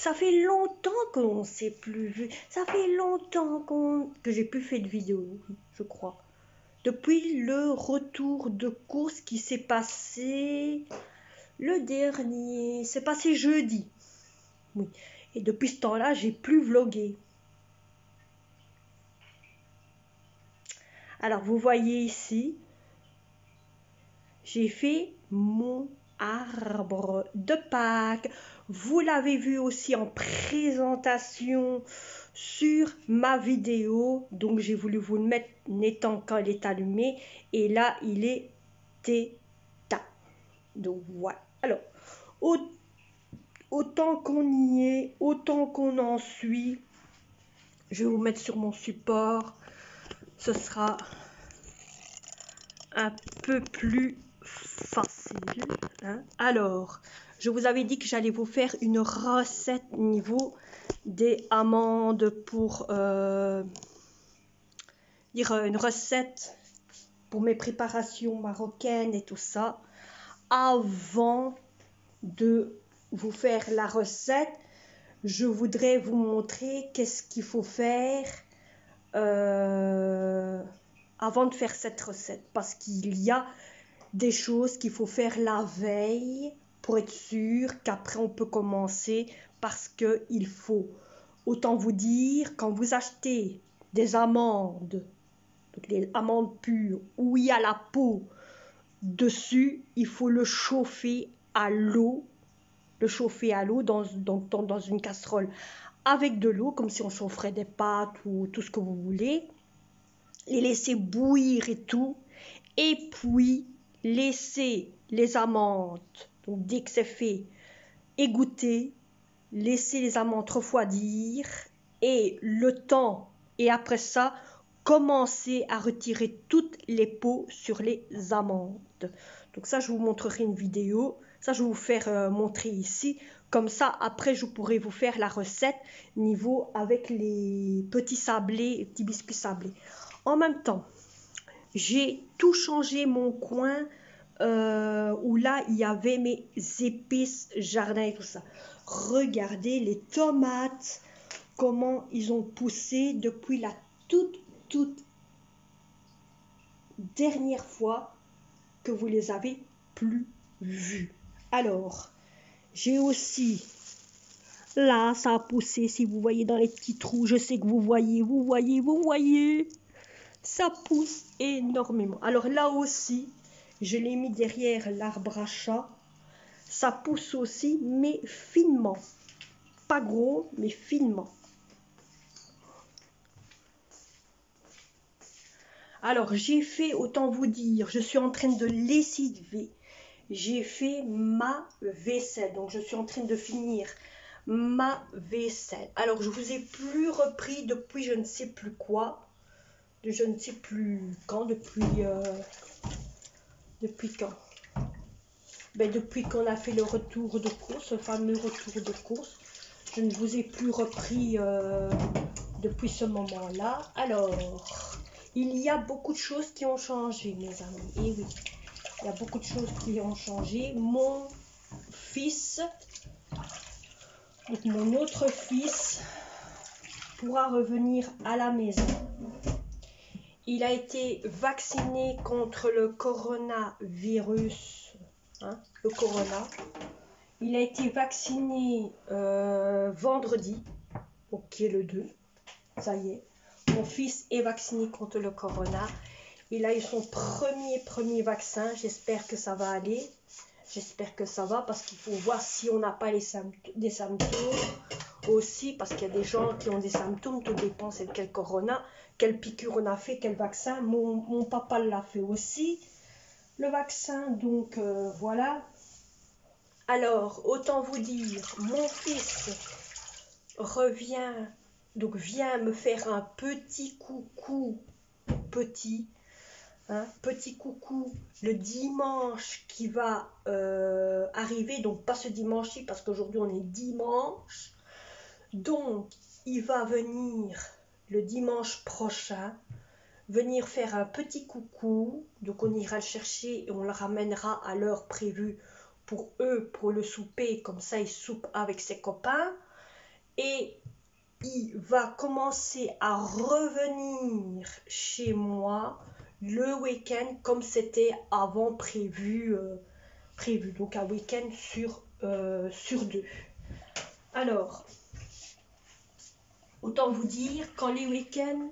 Ça fait longtemps qu'on ne s'est plus vu. Ça fait longtemps que j'ai plus fait de vidéo, oui, je crois. Depuis le retour de course qui s'est passé le dernier, c'est passé jeudi. Oui. Et depuis ce temps-là, j'ai plus vlogué. Alors vous voyez ici, j'ai fait mon arbre de Pâques. Vous l'avez vu aussi en présentation sur ma vidéo. Donc j'ai voulu vous le mettre n'étant quand il est allumé. Et là, il est éteint. Donc voilà. Alors, autant qu'on y est, autant qu'on en suit, je vais vous mettre sur mon support. Ce sera un peu plus facile. Hein. Alors, je vous avais dit que j'allais vous faire une recette niveau des amandes pour dire une recette pour mes préparations marocaines et tout ça. Avant de vous faire la recette, je voudrais vous montrer qu'est-ce qu'il faut faire avant de faire cette recette, parce qu'il y a des choses qu'il faut faire la veille pour être sûr qu'après on peut commencer, parce que il faut, autant vous dire, quand vous achetez des amandes, donc les amandes pures, où il y a la peau dessus, il faut le chauffer à l'eau, dans une casserole avec de l'eau, comme si on chaufferait des pâtes ou tout ce que vous voulez, les laisser bouillir et tout, et puis laisser les amandes, donc dès que c'est fait, égoutter, laisser les amandes refroidir, et le temps, et après ça, commencer à retirer toutes les peaux sur les amandes. Donc ça, je vous montrerai une vidéo, ça je vais vous faire montrer ici, comme ça après je pourrai vous faire la recette niveau avec les petits sablés, les petits biscuits sablés. En même temps, j'ai tout changé mon coin où là il y avait mes épices jardin et tout ça. Regardez les tomates, comment ils ont poussé depuis la toute dernière fois que vous les avez plus vues. Alors, j'ai aussi, là ça a poussé, si vous voyez dans les petits trous, je sais que vous voyez. Ça pousse énormément. Alors là aussi, je l'ai mis derrière l'arbre à chat. Ça pousse aussi, mais finement. Pas gros, mais finement. Alors, j'ai fait, autant vous dire, je suis en train de lessiver. J'ai fait ma vaisselle. Donc, je suis en train de finir ma vaisselle. Alors, je vous ai plus repris depuis je ne sais plus quoi. Je ne sais plus quand, depuis quand? Ben, depuis qu'on a fait le retour de course, le fameux retour de course. Je ne vous ai plus repris depuis ce moment-là. Alors, il y a beaucoup de choses qui ont changé, mes amis. Et oui, il y a beaucoup de choses qui ont changé. Mon fils, donc mon autre fils, pourra revenir à la maison. Il a été vacciné contre le coronavirus, hein, le corona. Il a été vacciné vendredi, donc qui est le 2, ça y est. Mon fils est vacciné contre le corona. Il a eu son premier vaccin. J'espère que ça va aller. J'espère que ça va parce qu'il faut voir si on n'a pas des symptômes aussi, parce qu'il y a des gens qui ont des symptômes. Tout dépend c'est de quel corona, quelle piqûre on a fait, quel vaccin. Mon papa l'a fait aussi, le vaccin. Donc voilà. Alors, autant vous dire, mon fils vient me faire un petit coucou, petit coucou le dimanche qui va arriver, donc pas ce dimanche-ci parce qu'aujourd'hui on est dimanche, donc il va venir le dimanche prochain, venir faire un petit coucou, donc on ira le chercher et on le ramènera à l'heure prévue pour eux, pour le souper, comme ça il soupe avec ses copains. et il va commencer à revenir chez moi le week-end comme c'était avant prévu, donc un week-end sur 2. Alors, autant vous dire, quand les week-ends,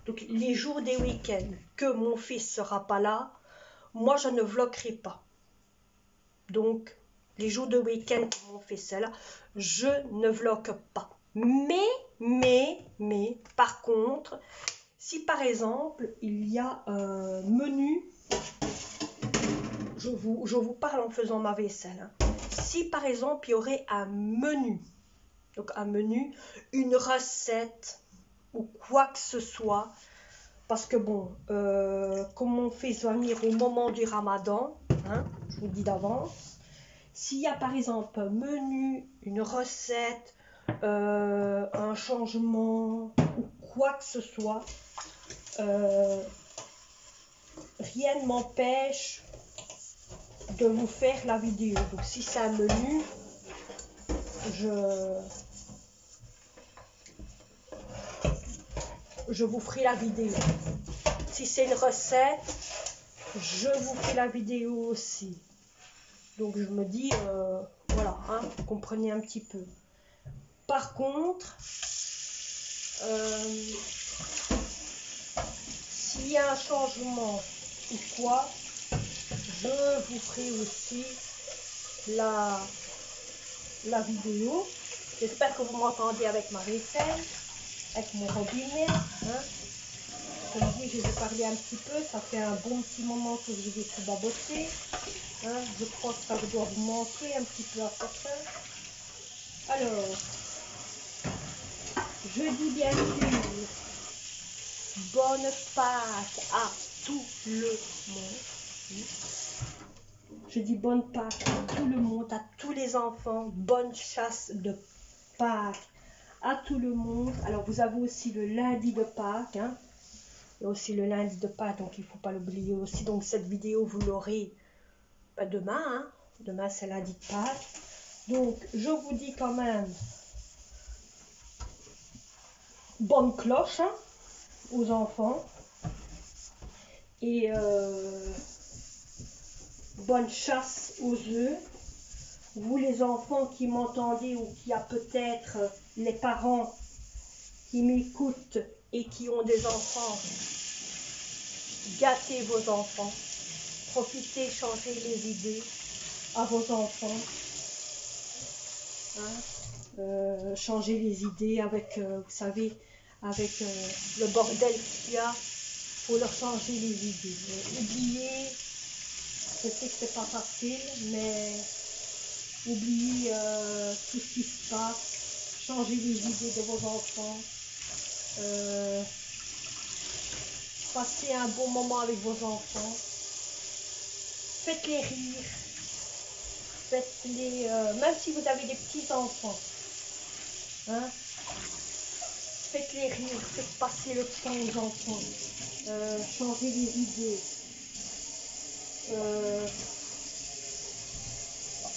donc les jours des week-ends que mon fils sera pas là, moi je ne vloggerai pas. Donc, les jours de week-end que mon fils est là, je ne vlogge pas. Mais, par contre, si par exemple, il y a un menu, je vous parle en faisant ma vaisselle, hein. Si par exemple, il y aurait un menu, donc un menu, une recette ou quoi que ce soit, parce que bon, comme mon fils va venir au moment du ramadan, hein, je vous le dis d'avance, s'il y a par exemple un menu, une recette, un changement ou quoi que ce soit, rien ne m'empêche de vous faire la vidéo. Donc si c'est un menu, je vous ferai la vidéo. Si c'est une recette, je vous fais la vidéo aussi. Donc je me dis, voilà, hein, vous comprenez un petit peu. Par contre, s'il y a un changement ou quoi, je vous ferai aussi la vidéo. J'espère que vous m'entendez avec ma vaisselle, avec mon robinet. Hein. Comme dit, je vais parler un petit peu. Ça fait un bon petit moment que je vais tout baboter. Hein. Je crois que ça doit vous manquer un petit peu à certains. Alors, je dis bien sûr bonne Pâques à tout le monde. Je dis bonne Pâques à tout le monde, à tous les enfants. Bonne chasse de Pâques à tout le monde. Alors vous avez aussi le lundi de Pâques. Hein. Il y a aussi le lundi de Pâques, donc il ne faut pas l'oublier aussi. Donc cette vidéo, vous l'aurez demain. Hein. Demain, c'est lundi de Pâques. Donc je vous dis quand même bonne cloche, hein, aux enfants. Et bonne chasse aux œufs. Vous les enfants qui m'entendez ou qui a peut-être les parents qui m'écoutent et qui ont des enfants, gâtez vos enfants. Profitez, changez les idées à vos enfants. Hein, changez les idées avec, vous savez, avec le bordel qu'il y a. Il faut leur changer les idées. Oubliez, je sais que c'est pas facile, mais oubliez tout ce qui se passe. Changez les idées de vos enfants. Passez un bon moment avec vos enfants. Faites-les rire. Faites-les, même si vous avez des petits enfants. Hein, faites-les rire. Faites passer le temps aux enfants. Changez les idées.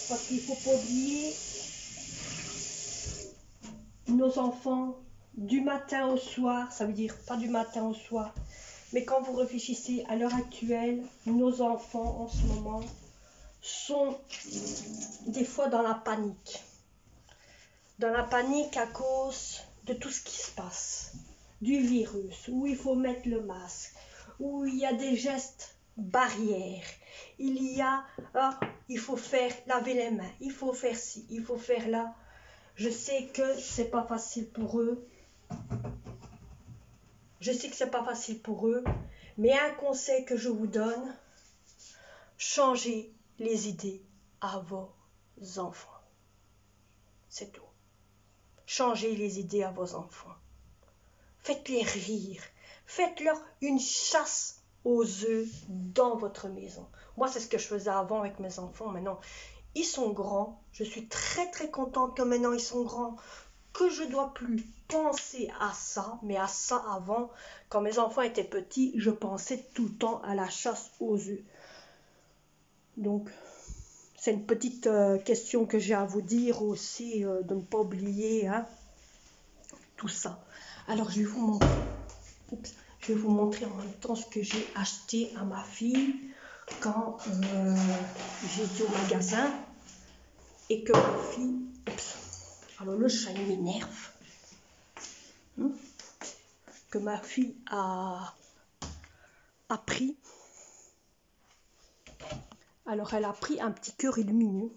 Parce qu'il ne faut pas oublier nos enfants du matin au soir, ça veut dire pas du matin au soir, mais quand vous réfléchissez à l'heure actuelle, nos enfants en ce moment sont des fois dans la panique. Dans la panique à cause de tout ce qui se passe, du virus, où il faut mettre le masque, où il y a des gestes barrières, il faut faire laver les mains, il faut faire ci, il faut faire là. Je sais que c'est pas facile pour eux. Je sais que c'est pas facile pour eux, mais un conseil que je vous donne, changez les idées à vos enfants. C'est tout. Changez les idées à vos enfants. Faites-les rire. Faites-leur une chasse aux œufs dans votre maison. Moi, c'est ce que je faisais avant avec mes enfants. Maintenant, ils sont grands. Je suis très très contente que maintenant ils sont grands. Que je ne dois plus penser à ça. Mais à ça avant, quand mes enfants étaient petits, je pensais tout le temps à la chasse aux œufs. Donc, c'est une petite question que j'ai à vous dire aussi, de ne pas oublier, hein. tout ça. Alors je vais vous montrer. Oups. Je vais vous montrer en même temps ce que j'ai acheté à ma fille quand j'ai été au magasin et que ma fille... Oups. Alors le chat il m'énerve. Que ma fille a pris. Alors elle a pris un petit cœur lumineux.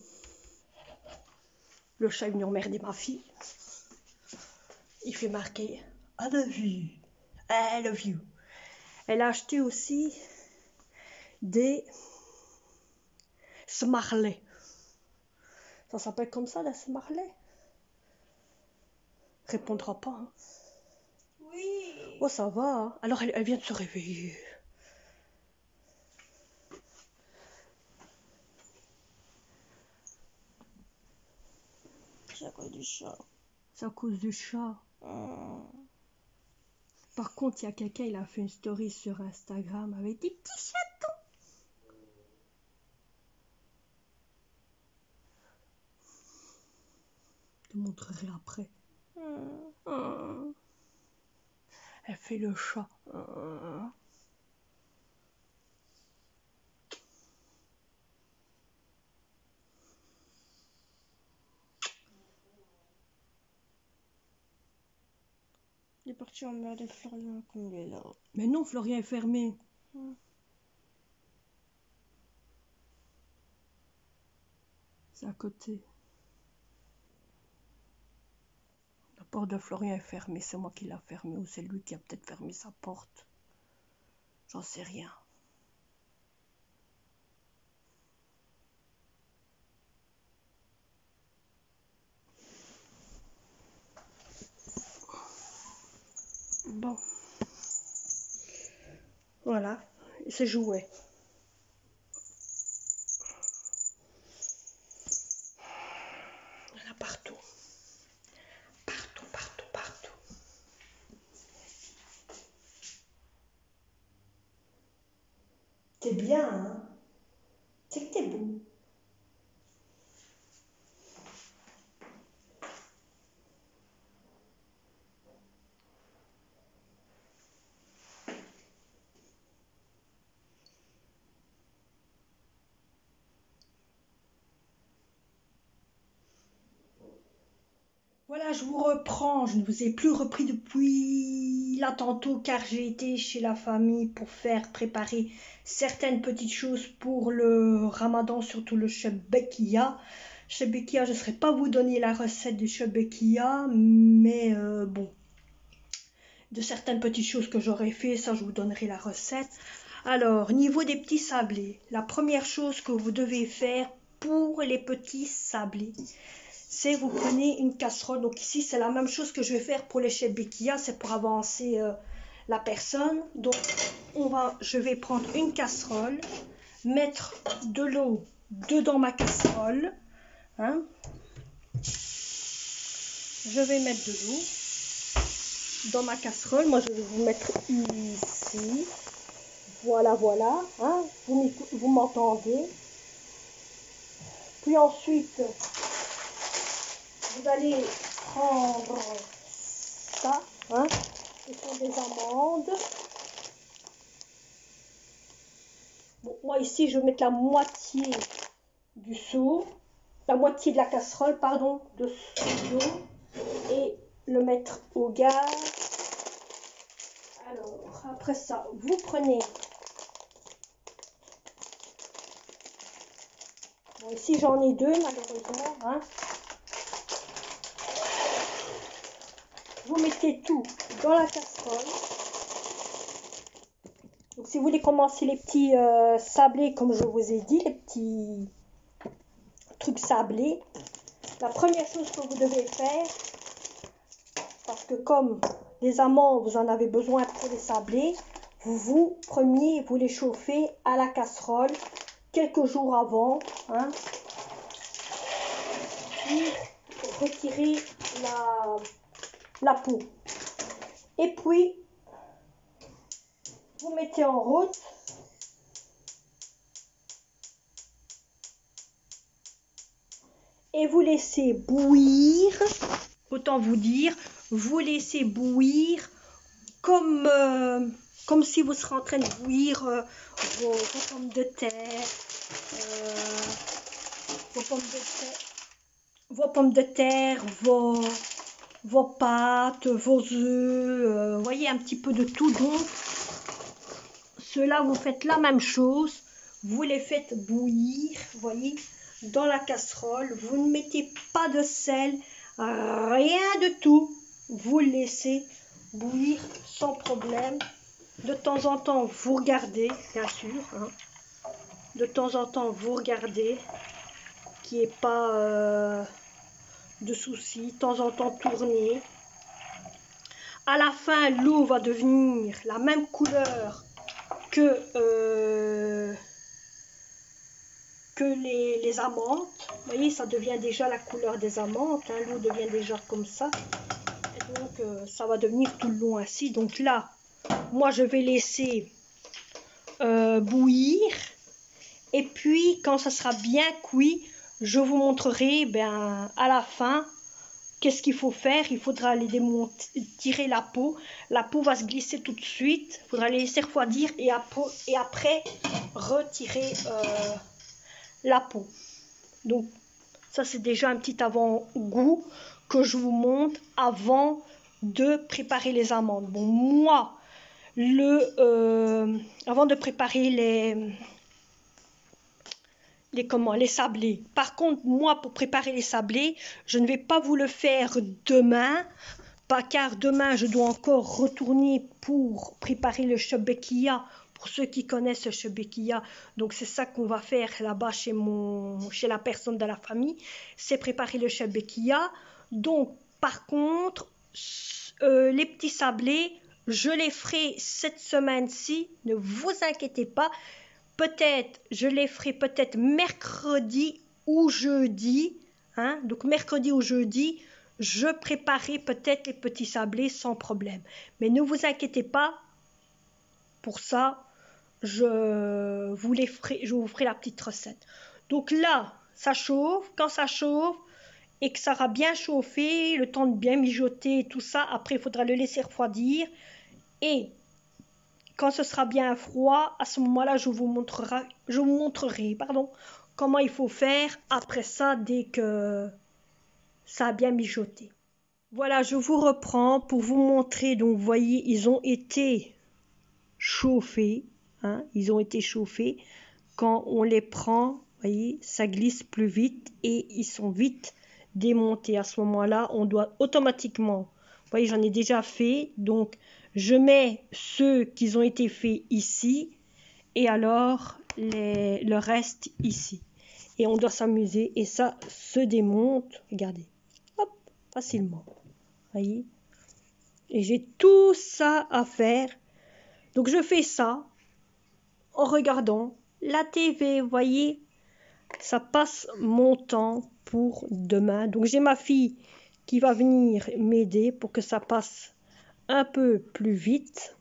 Le chat est venu emmerder ma fille. Il fait marquer I love you. I love you. Elle a acheté aussi des Smarley. Ça s'appelle comme ça, la Smarley? Répondra pas. Hein. Oui. Oh, ça va. Hein. Alors, elle vient de se réveiller. C'est à cause du chat. C'est à cause du chat. Par contre, il y a quelqu'un, il a fait une story sur Instagram avec des petits chatons. Je te montrerai après. Elle fait le chat. Il est parti emmerder Florian comme il est là. Mais non, Florian est fermé. C'est à côté. La porte de Florian est fermée. C'est moi qui l'ai fermée ou c'est lui qui a peut-être fermé sa porte. J'en sais rien. Bon. Voilà. C'est jouet. Il y en a partout. Partout, partout, partout. T'es bien, hein? C'est que t'es beau. Voilà, je vous reprends. Je ne vous ai plus repris depuis là tantôt car j'ai été chez la famille pour faire préparer certaines petites choses pour le ramadan, surtout le shebekia. Shebekia, je ne saurais pas vous donner la recette du shebekia, mais bon, de certaines petites choses que j'aurais fait, ça je vous donnerai la recette. Alors, niveau des petits sablés, la première chose que vous devez faire pour les petits sablés, c'est vous prenez une casserole. Donc ici, c'est la même chose que je vais faire pour les shebekia, c'est pour avancer la personne. Donc, je vais prendre une casserole, mettre de l'eau dedans ma casserole. Hein. Je vais mettre de l'eau dans ma casserole. Moi, je vais vous mettre ici. Voilà, voilà. Hein. Vous m'entendez. Puis ensuite, vous allez prendre ça, hein, ce sont des amandes. Bon, moi ici, je vais mettre la moitié du seau, la moitié de la casserole, pardon, de l'eau, et le mettre au gaz. Alors, après ça, vous prenez... Bon, ici, j'en ai deux, malheureusement, hein. Vous mettez tout dans la casserole. Donc, si vous voulez commencer les petits sablés, comme je vous ai dit, les petits trucs sablés, la première chose que vous devez faire, parce que comme les amandes, vous en avez besoin pour les sablés, vous les chauffez à la casserole quelques jours avant, hein, puis retirez la peau. Et puis, vous mettez en route. Et vous laissez bouillir. Autant vous dire vous laissez bouillir comme, comme si vous serez en train de bouillir vos pommes de terre, vos pommes de terre, vos pâtes, vos œufs, voyez un petit peu de tout. Donc, cela, vous faites la même chose, vous les faites bouillir, voyez, dans la casserole. Vous ne mettez pas de sel, rien de tout. Vous le laissez bouillir sans problème. De temps en temps, vous regardez, bien sûr. Hein. De temps en temps, vous regardez qu'il n'y ait pas de soucis. De temps en temps, tournez. À la fin, l'eau va devenir la même couleur que les amandes. Vous voyez, ça devient déjà la couleur des amandes. Hein. L'eau devient déjà comme ça. Et donc, ça va devenir tout le long ainsi. Donc là, moi, je vais laisser bouillir. Et puis, quand ça sera bien cuit, je vous montrerai à la fin qu'est-ce qu'il faut faire. Il faudra les démonter, tirer la peau. La peau va se glisser tout de suite. Il faudra les laisser refroidir et après retirer la peau. Donc, ça c'est déjà un petit avant-goût que je vous montre avant de préparer les amandes. Bon, moi, avant de préparer les sablés. Par contre, moi, pour préparer les sablés, je ne vais pas vous le faire demain, car demain, je dois encore retourner pour préparer le shebekia. Pour ceux qui connaissent le shebekia, donc c'est ça qu'on va faire là-bas chez la personne de la famille, c'est préparer le shebekia. Donc, par contre, les petits sablés, je les ferai cette semaine-ci, ne vous inquiétez pas. Peut-être, je les ferai peut-être mercredi ou jeudi. Hein? Donc, mercredi ou jeudi, je préparerai peut-être les petits sablés sans problème. Mais ne vous inquiétez pas, pour ça, je vous ferai la petite recette. Donc là, ça chauffe. Quand ça chauffe et que ça aura bien chauffé, le temps de bien mijoter et tout ça, après, il faudra le laisser refroidir. Et quand ce sera bien froid, à ce moment-là, je vous montrerai comment il faut faire après ça, dès que ça a bien mijoté. Voilà, je vous reprends pour vous montrer. Donc, vous voyez, ils ont été chauffés. Hein, ils ont été chauffés. Quand on les prend, vous voyez, ça glisse plus vite et ils sont vite démontés. À ce moment-là, on doit automatiquement... Vous voyez, j'en ai déjà fait. Donc, je mets ceux qui ont été faits ici et alors le reste ici. Et on doit s'amuser et ça se démonte. Regardez, hop, facilement. Voyez. Et j'ai tout ça à faire. Donc, je fais ça en regardant la TV, vous voyez. Ça passe mon temps pour demain. Donc, j'ai ma fille qui va venir m'aider pour que ça passe un peu plus vite.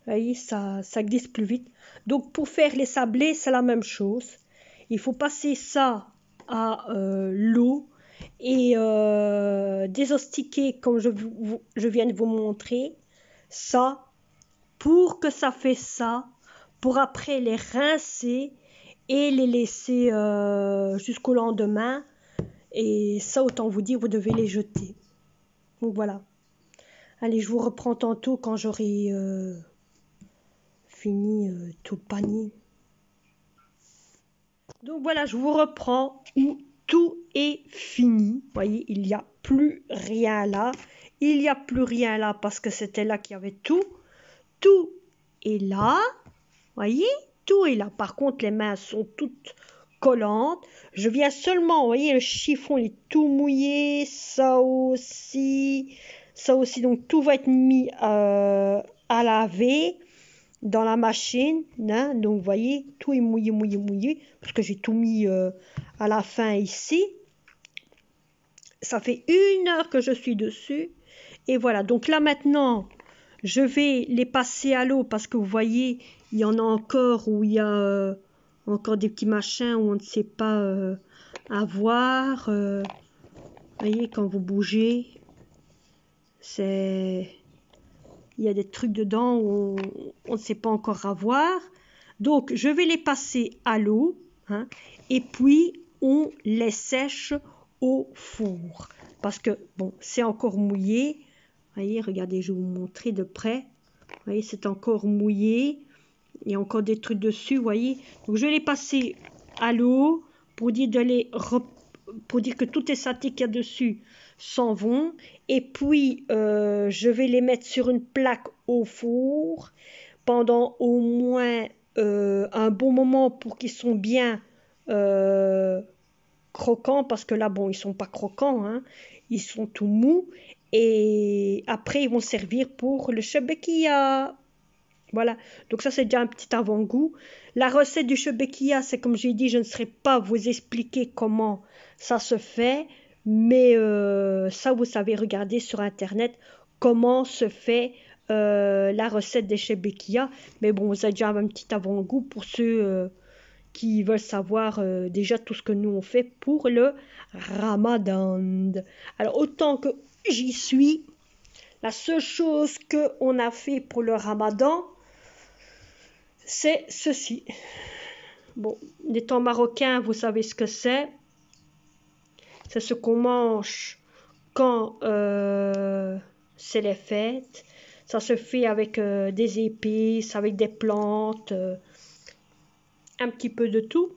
Vous voyez, ça glisse plus vite. Donc, pour faire les sablés, c'est la même chose. Il faut passer ça à l'eau et désostiquer, comme je viens de vous montrer, ça, pour que ça fait ça, pour après les rincer et les laisser jusqu'au lendemain. Et ça, autant vous dire, vous devez les jeter. Donc, voilà. Allez, je vous reprends tantôt quand j'aurai fini tout le panier. Donc voilà, je vous reprends où tout est fini. Vous voyez, il n'y a plus rien là. Il n'y a plus rien là parce que c'était là qu'il y avait tout. Tout est là. Vous voyez, tout est là. Par contre, les mains sont toutes collantes. Je viens seulement, vous voyez, le chiffon il est tout mouillé. Ça aussi. Donc tout va être mis à laver dans la machine, hein. Donc vous voyez, tout est mouillé, parce que j'ai tout mis à la fin ici. Ça fait 1 heure que je suis dessus, et voilà. Donc là maintenant, je vais les passer à l'eau, parce que vous voyez, il y en a encore où il y a encore des petits machins où on ne sait pas avoir. Vous voyez, quand vous bougez, Il y a des trucs dedans où on ne sait pas encore avoir. Donc, je vais les passer à l'eau, hein, et puis on les sèche au four. Parce que, bon, c'est encore mouillé. Vous voyez, regardez, je vais vous montrer de près. Vous voyez, c'est encore mouillé. Il y a encore des trucs dessus, vous voyez. Donc, je vais les passer à l'eau pour dire que toutes les saletés qu'il y a dessus s'en vont. Et puis, je vais les mettre sur une plaque au four pendant au moins un bon moment pour qu'ils sont bien croquants. Parce que là, bon, ils sont pas croquants, hein, ils sont tout mous. Et après, ils vont servir pour le shebekia. Voilà, donc ça c'est déjà un petit avant-goût. La recette du shebekia, c'est comme j'ai dit, je ne saurais pas vous expliquer comment ça se fait, mais ça vous savez regarder sur internet comment se fait la recette des shebekia. Mais bon, vous avez déjà un petit avant-goût pour ceux qui veulent savoir déjà tout ce que nous on fait pour le Ramadan. Alors autant que j'y suis, la seule chose qu'on a fait pour le Ramadan, c'est ceci. Bon, les temps marocains, vous savez ce que c'est. C'est ce qu'on mange quand c'est les fêtes. Ça se fait avec des épices, avec des plantes, un petit peu de tout.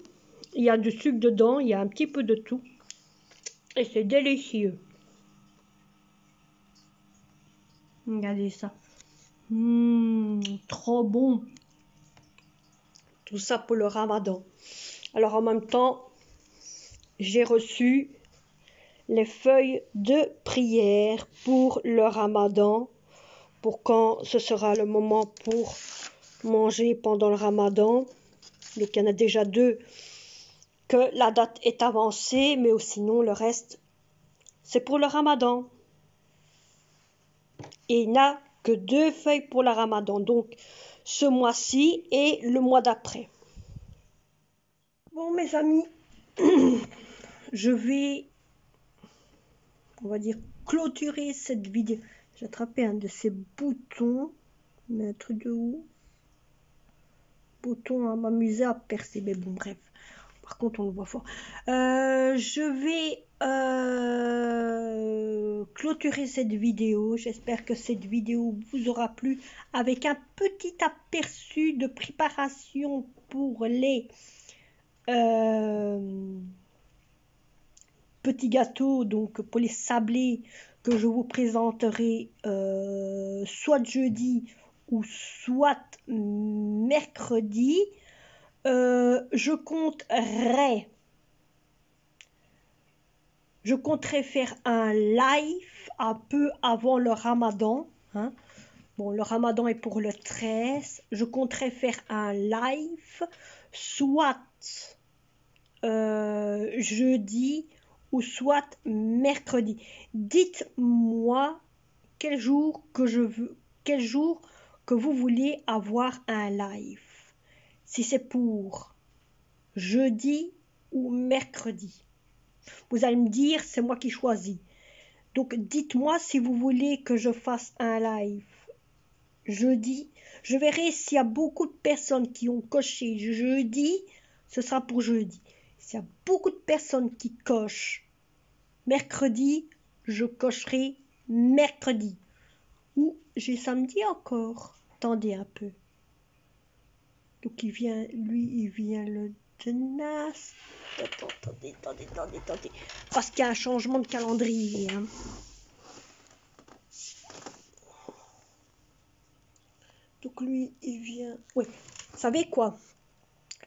Il y a du sucre dedans, il y a un petit peu de tout. Et c'est délicieux. Regardez ça. Trop bon. Tout ça pour le Ramadan. Alors en même temps, j'ai reçu les feuilles de prière pour le Ramadan, pour quand ce sera le moment pour manger pendant le Ramadan. Donc il y en a déjà 2 que la date est avancée, mais sinon le reste, c'est pour le Ramadan. Et il n'y a que 2 feuilles pour le Ramadan, donc ce mois-ci et le mois d'après. Bon mes amis, je vais, on va dire, clôturer cette vidéo. J'ai attrapé un de ces boutons, mais un truc de ouf. Bouton à m'amuser à percer, mais bon bref. Par contre on le voit fort. Je vais clôturer cette vidéo. J'espère que cette vidéo vous aura plu, avec un petit aperçu de préparation pour les petits gâteaux, donc pour les sablés que je vous présenterai soit jeudi ou soit mercredi. Je compterai faire un live un peu avant le Ramadan, hein. Bon, le Ramadan est pour le 13. Je compterai faire un live soit jeudi ou soit mercredi. Dites-moi quel jour que vous voulez avoir un live. Si c'est pour jeudi ou mercredi. Vous allez me dire, c'est moi qui choisis. Donc dites-moi si vous voulez que je fasse un live jeudi. Je verrai s'il y a beaucoup de personnes qui ont coché jeudi, ce sera pour jeudi. S'il y a beaucoup de personnes qui cochent mercredi, je cocherai mercredi. Ou j'ai samedi encore. Attendez un peu. Donc il vient le tenace. Attendez. Parce qu'il y a un changement de calendrier, hein. Donc lui, il vient... Oui, vous savez quoi?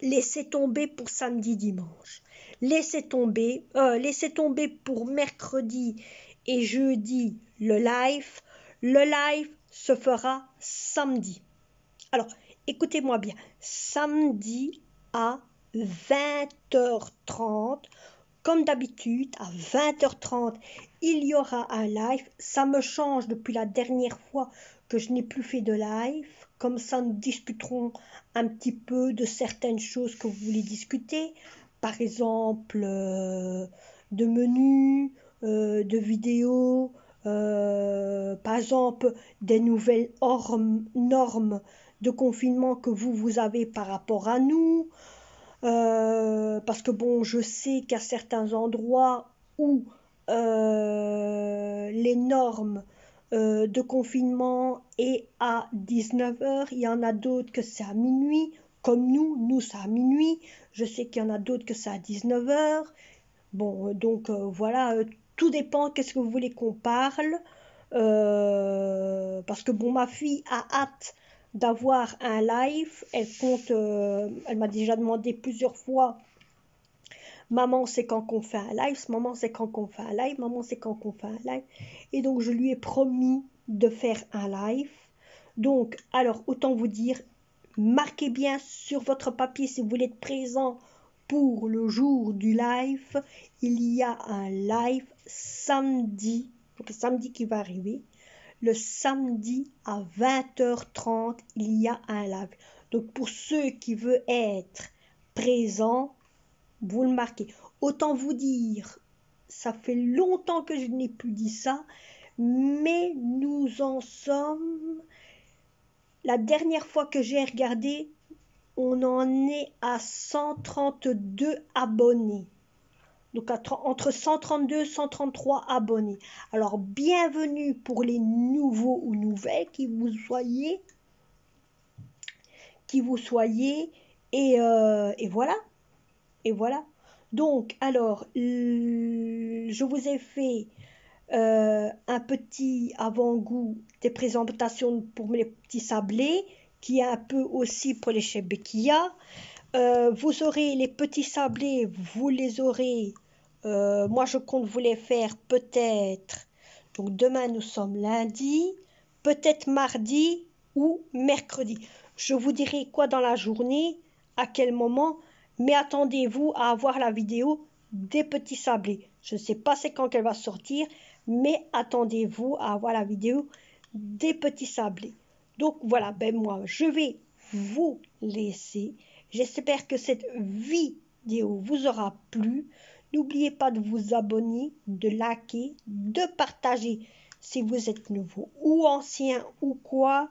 Laissez tomber pour samedi, dimanche. Laissez tomber pour mercredi et jeudi le live. Le live se fera samedi. Alors, écoutez-moi bien. Samedi à 20h30, comme d'habitude, à 20h30, il y aura un live. Ça me change depuis la dernière fois que je n'ai plus fait de live. Comme ça, nous discuterons un petit peu de certaines choses que vous voulez discuter. Par exemple, de menus, de vidéos, par exemple, des nouvelles normes de confinement que vous avez par rapport à nous. Parce que bon, je sais qu'à certains endroits où les normes de confinement est à 19 heures, il y en a d'autres que c'est à minuit, comme nous c'est à minuit, je sais qu'il y en a d'autres que c'est à 19 heures. Bon, donc voilà, tout dépend qu'est-ce que vous voulez qu'on parle. Parce que bon, ma fille a hâte d'avoir un live. Elle compte, elle m'a déjà demandé plusieurs fois, maman, c'est quand qu'on fait un live, maman, c'est quand qu'on fait un live, maman, c'est quand qu'on fait un live. Et donc, je lui ai promis de faire un live. Donc, alors, autant vous dire, marquez bien sur votre papier si vous voulez être présent pour le jour du live. Il y a un live samedi, donc samedi qui va arriver. Le samedi à 20h30, il y a un live. Donc pour ceux qui veulent être présents, vous le marquez. Autant vous dire, ça fait longtemps que je n'ai plus dit ça, mais nous en sommes... La dernière fois que j'ai regardé, on en est à 132 abonnés. Donc entre 132 et 133 abonnés. Alors bienvenue pour les nouveaux ou nouvelles qui vous soyez. Et voilà. Et voilà. Donc alors, je vous ai fait un petit avant-goût des présentations pour les petits sablés, qui est un peu aussi pour les Shebekia. Vous aurez les petits sablés, vous les aurez. Moi, je compte vous les faire peut-être. Donc, demain, nous sommes lundi, peut-être mardi ou mercredi. Je vous dirai quoi dans la journée, à quel moment, mais attendez-vous à avoir la vidéo des petits sablés. Je ne sais pas c'est quand qu'elle va sortir, mais attendez-vous à avoir la vidéo des petits sablés. Donc, voilà, ben moi, je vais vous laisser. J'espère que cette vidéo vous aura plu. N'oubliez pas de vous abonner, de liker, de partager si vous êtes nouveau ou ancien ou quoi.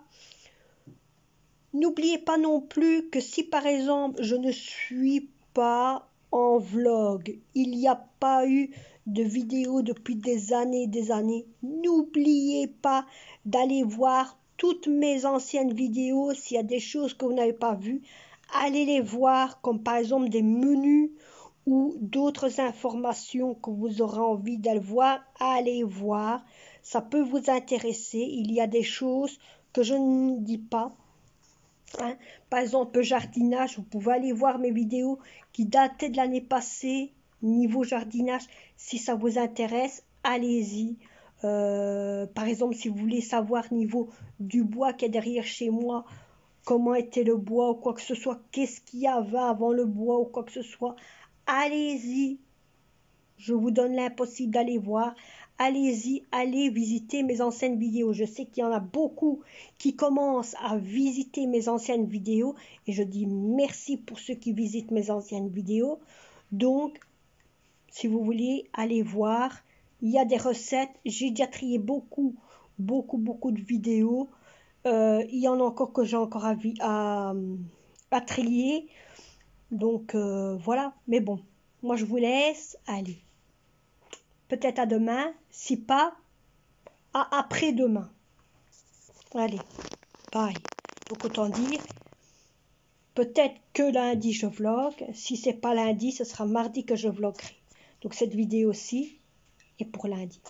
N'oubliez pas non plus que si par exemple je ne suis pas en vlog, il n'y a pas eu de vidéo depuis des années, n'oubliez pas d'aller voir toutes mes anciennes vidéos. S'il y a des choses que vous n'avez pas vues, allez les voir, comme par exemple des menus ou d'autres informations que vous aurez envie d'aller voir, allez voir. Ça peut vous intéresser. Il y a des choses que je ne dis pas. Hein. Par exemple, jardinage, vous pouvez aller voir mes vidéos qui dataient de l'année passée, niveau jardinage. Si ça vous intéresse, allez-y. Par exemple, si vous voulez savoir niveau du bois qui est derrière chez moi, comment était le bois ou quoi que ce soit, qu'est-ce qu'il y avait avant le bois ou quoi que ce soit, allez-y. Je vous donne l'impossible d'aller voir. Allez-y, allez visiter mes anciennes vidéos. Je sais qu'il y en a beaucoup qui commencent à visiter mes anciennes vidéos. Et je dis merci pour ceux qui visitent mes anciennes vidéos. Donc, si vous voulez, allez voir. Il y a des recettes. J'ai déjà trié beaucoup de vidéos. Il y en a encore que j'ai encore à trier. Donc, voilà. Mais bon, moi je vous laisse. Allez. Peut-être à demain, si pas, à après-demain. Allez, bye. Donc autant dire, peut-être que lundi je vlog. Si c'est pas lundi, ce sera mardi que je vloggerai. Donc cette vidéo-ci est pour lundi.